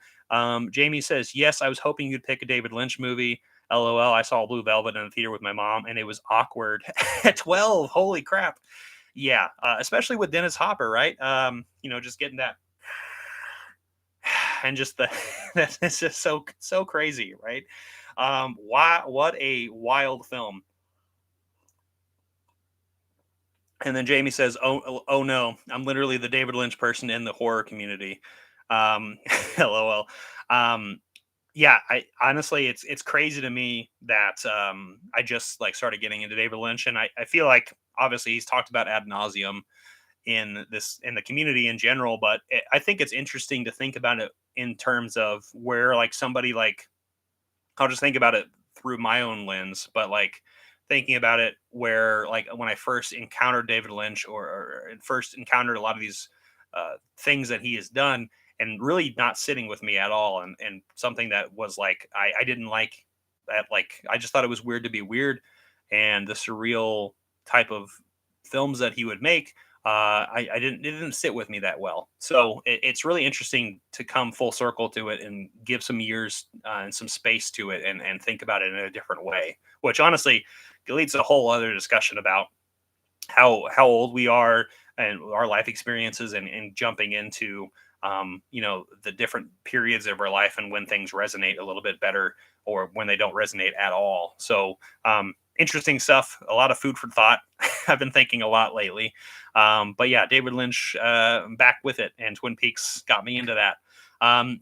Jamie says, yes, I was hoping you'd pick a David Lynch movie. LOL, I saw Blue Velvet in the theater with my mom, and it was awkward at 12. Holy crap. Yeah, especially with Dennis Hopper, right? Just getting that and just the that's just so crazy, right? Why what a wild film. And then Jamie says, "Oh no, I'm literally the David Lynch person in the horror community." LOL. Um, yeah, I honestly, it's crazy to me that I just like started getting into David Lynch, and I feel like obviously he's talked about ad nauseum in the community in general, but I think it's interesting to think about it in terms of where like somebody like I'll just think about it through my own lens, but like thinking about it where like when I first encountered David Lynch, or first encountered a lot of these things that he has done, and really not sitting with me at all, and something that was like I didn't like that, like I just thought it was weird to be weird, and the surreal type of films that he would make, I didn't it didn't sit with me that well. So it's really interesting to come full circle to it and give some years and some space to it, and think about it in a different way. Which honestly leads to a whole other discussion about how old we are and our life experiences, and jumping into the different periods of our life and when things resonate a little bit better or when they don't resonate at all. So interesting stuff, a lot of food for thought. I've been thinking a lot lately. But yeah, David Lynch, back with it, and Twin Peaks got me into that.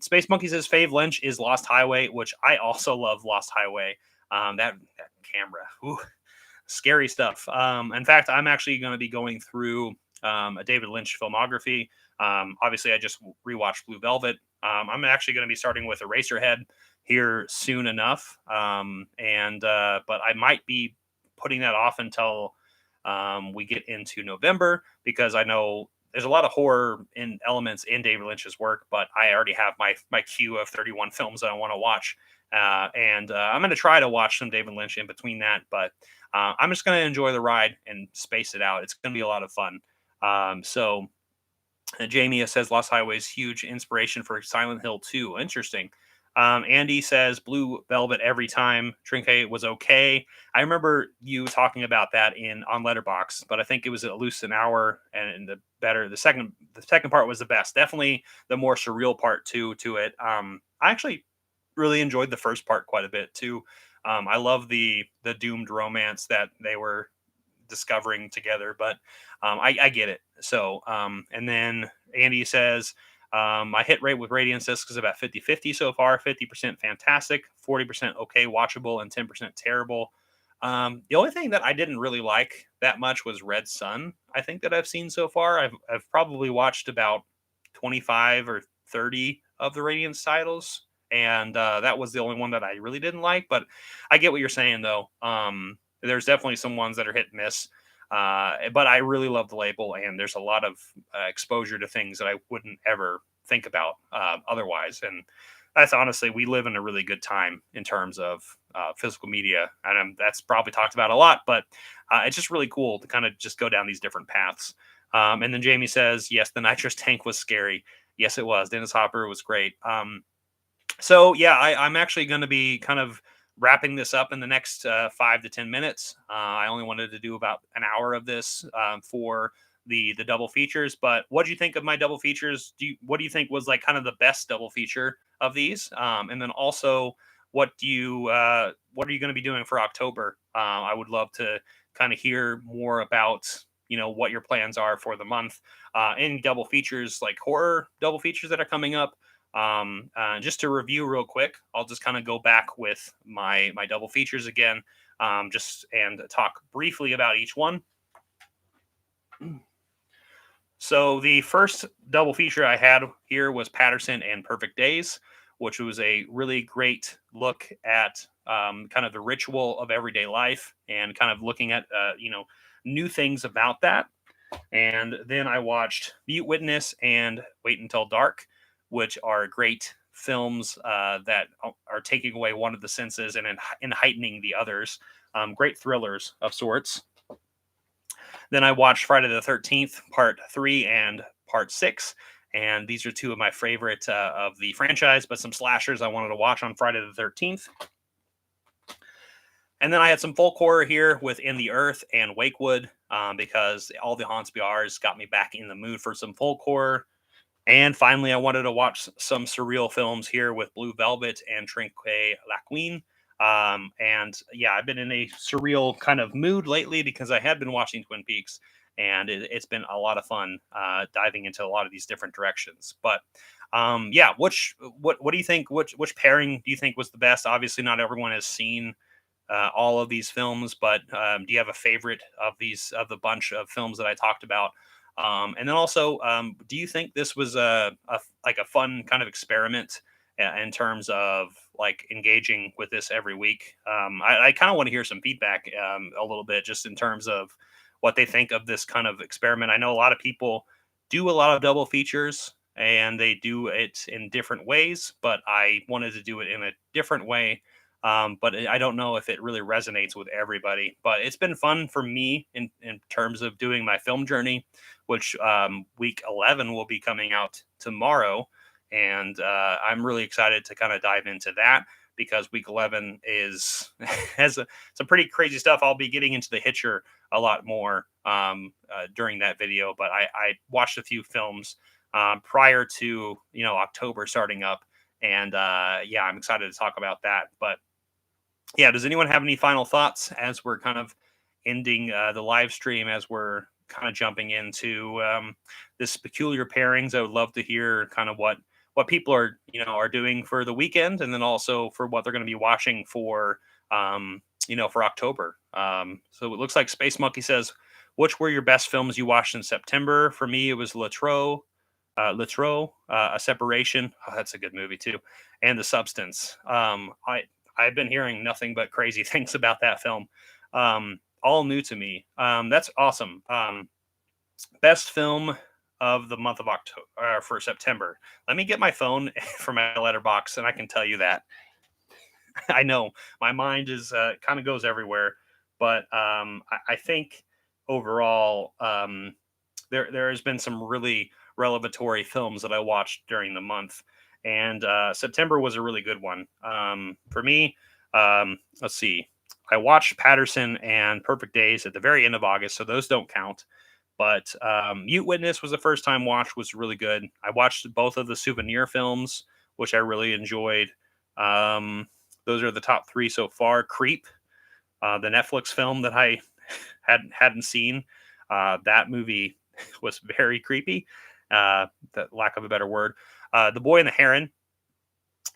Space Monkey says fave Lynch is Lost Highway, which I also love. Lost Highway. That camera, ooh, scary stuff. In fact, I'm actually going to be going through a David Lynch filmography. Obviously, I just rewatched Blue Velvet. I'm actually going to be starting with Eraserhead here soon enough, and but I might be putting that off until we get into November, because I know there's a lot of horror in elements in David Lynch's work, but I already have my queue of 31 films that I want to watch. And I'm going to try to watch some David Lynch in between that, but I'm just going to enjoy the ride and space it out. It's going to be a lot of fun. So Jamie says Lost Highway is huge inspiration for Silent Hill 2. Interesting. Andy says Blue Velvet every time. Trinket was okay. I remember you talking about that in on Letterbox, but I think it was at least an hour, and the second part was the best. Definitely the more surreal part to it. I actually really enjoyed the first part quite a bit too. I love the doomed romance that they were discovering together, but I get it. So, and then Andy says, my hit rate with Radiance Discs is about 50-50 so far. 50% fantastic, 40% okay, watchable, and 10% terrible. The only thing that I didn't really like that much was Red Sun. I think that I've seen so far. I've probably watched about 25 or 30 of the Radiance titles, and that was the only one that I really didn't like. But I get what you're saying, though. There's definitely some ones that are hit and miss. But I really love the label, and there's a lot of exposure to things that I wouldn't ever think about otherwise. And that's honestly, we live in a really good time in terms of physical media, and that's probably talked about a lot, but it's just really cool to kind of just go down these different paths. And then Jamie says, yes, the nitrous tank was scary. Yes, it was. Dennis Hopper was great. So yeah, I'm actually going to be kind of wrapping this up in the next 5 to 10 minutes. I only wanted to do about an hour of this for the double features. But what do you think of my double features? What do you think was like kind of the best double feature of these? And then also, what are you going to be doing for October? I would love to kind of hear more about what your plans are for the month. Any double features, like horror double features that are coming up. Just to review real quick, I'll just kind of go back with my double features again, just and talk briefly about each one. So the first double feature I had here was Patterson and Perfect Days, which was a really great look at kind of the ritual of everyday life and kind of looking at new things about that. And then I watched Mute Witness and Wait Until Dark, which are great films that are taking away one of the senses and heightening the others. Great thrillers of sorts. Then I watched Friday the 13th, Part 3 and Part 6. And these are two of my favorite of the franchise, but some slashers I wanted to watch on Friday the 13th. And then I had some folk horror here with In the Earth and Wakewood, because All the Haunts BRs got me back in the mood for some folk horror. And finally, I wanted to watch some surreal films here with Blue Velvet and Trinquet La Queen. And yeah, I've been in a surreal kind of mood lately because I had been watching Twin Peaks, and it's been a lot of fun diving into a lot of these different directions. But yeah, what do you think? Which pairing do you think was the best? Obviously, not everyone has seen all of these films, but do you have a favorite of the bunch of films that I talked about? And then also, do you think this was like a fun kind of experiment in terms of like engaging with this every week? I kind of want to hear some feedback a little bit, just in terms of what they think of this kind of experiment. I know a lot of people do a lot of double features and they do it in different ways, but I wanted to do it in a different way. But I don't know if it really resonates with everybody. But it's been fun for me in terms of doing my film journey, which week 11 will be coming out tomorrow. And I'm really excited to kind of dive into that, because week 11 has some pretty crazy stuff. I'll be getting into the Hitcher a lot more during that video, but I watched a few films prior to October starting up, and yeah, I'm excited to talk about that. But yeah, does anyone have any final thoughts as we're kind of ending the live stream, as we're kind of jumping into this peculiar pairings? I would love to hear kind of what people are doing for the weekend, and then also for what they're going to be watching for for October. So it looks like Space Monkey says, which were your best films you watched in September? For me, it was A Separation. Oh, that's a good movie too, and The Substance. I've been hearing nothing but crazy things about that film. All new to me. That's awesome. Best film of the month of October, for September. Let me get my phone from my letterbox, and I can tell you that. I know my mind is kind of goes everywhere, but I think overall there has been some really revelatory films that I watched during the month, and September was a really good one for me. Let's see, I watched Patterson and Perfect Days at the very end of August, so those don't count. But Mute Witness was the first time watch, was really good. I watched both of the Souvenir films, which I really enjoyed. Um, those are the top three so far. Creep, the Netflix film that I hadn't seen. That movie was very creepy. That lack of a better word. The Boy and the Heron,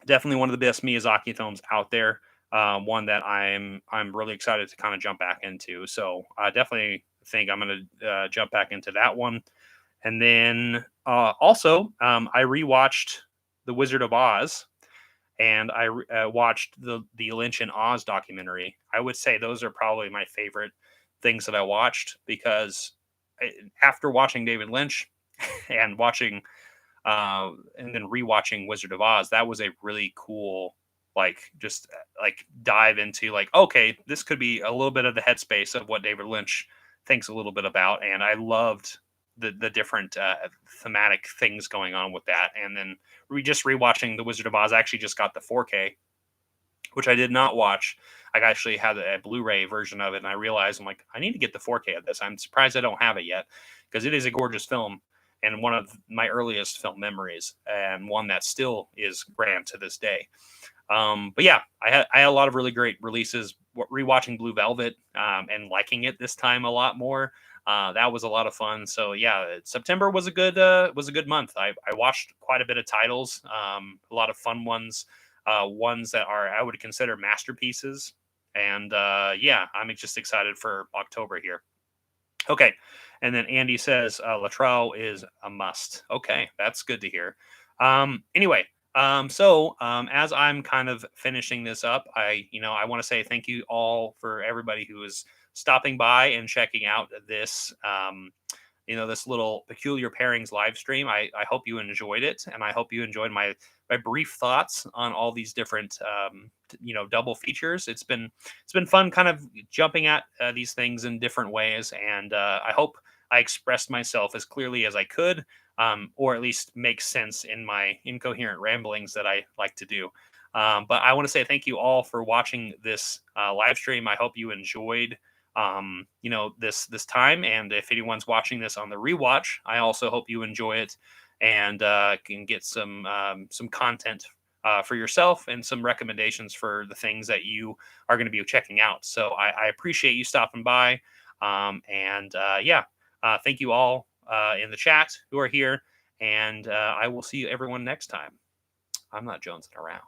definitely one of the best Miyazaki films out there. One that I'm really excited to kind of jump back into. So I definitely think I'm going to jump back into that one. And then also I rewatched The Wizard of Oz, and I watched the Lynch and Oz documentary. I would say those are probably my favorite things that I watched, because after watching David Lynch and watching and then rewatching Wizard of Oz, that was a really cool, like, just like dive into, like, okay, this could be a little bit of the headspace of what David Lynch thinks a little bit about, and I loved the different thematic things going on with that. And then just rewatching The Wizard of Oz, I actually just got the 4K, which I did not watch. I actually had a Blu-ray version of it, and I realized, I'm like, I need to get the 4K of this. I'm surprised I don't have it yet, because it is a gorgeous film and one of my earliest film memories, and one that still is grand to this day. But yeah, I had a lot of really great releases. Rewatching Blue Velvet and liking it this time a lot more. That was a lot of fun. So yeah, September was a good month. I watched quite a bit of titles, a lot of fun ones, ones that I would consider masterpieces. And yeah, I'm just excited for October here. Okay. And then Andy says Latrell is a must. Okay, that's good to hear. Anyway, as I'm kind of finishing this up, I want to say thank you all for everybody who is stopping by and checking out this this little peculiar pairings live stream. I hope you enjoyed it, and I hope you enjoyed my brief thoughts on all these different double features. It's been fun kind of jumping at these things in different ways, and I hope I expressed myself as clearly as I could, or at least make sense in my incoherent ramblings that I like to do. But I want to say thank you all for watching this live stream. I hope you enjoyed this time, and if anyone's watching this on the rewatch, I also hope you enjoy it, and can get some content for yourself, and some recommendations for the things that you are going to be checking out. So I appreciate you stopping by, and yeah, thank you all in the chat who are here, and I will see everyone next time. I'm not jonesing around.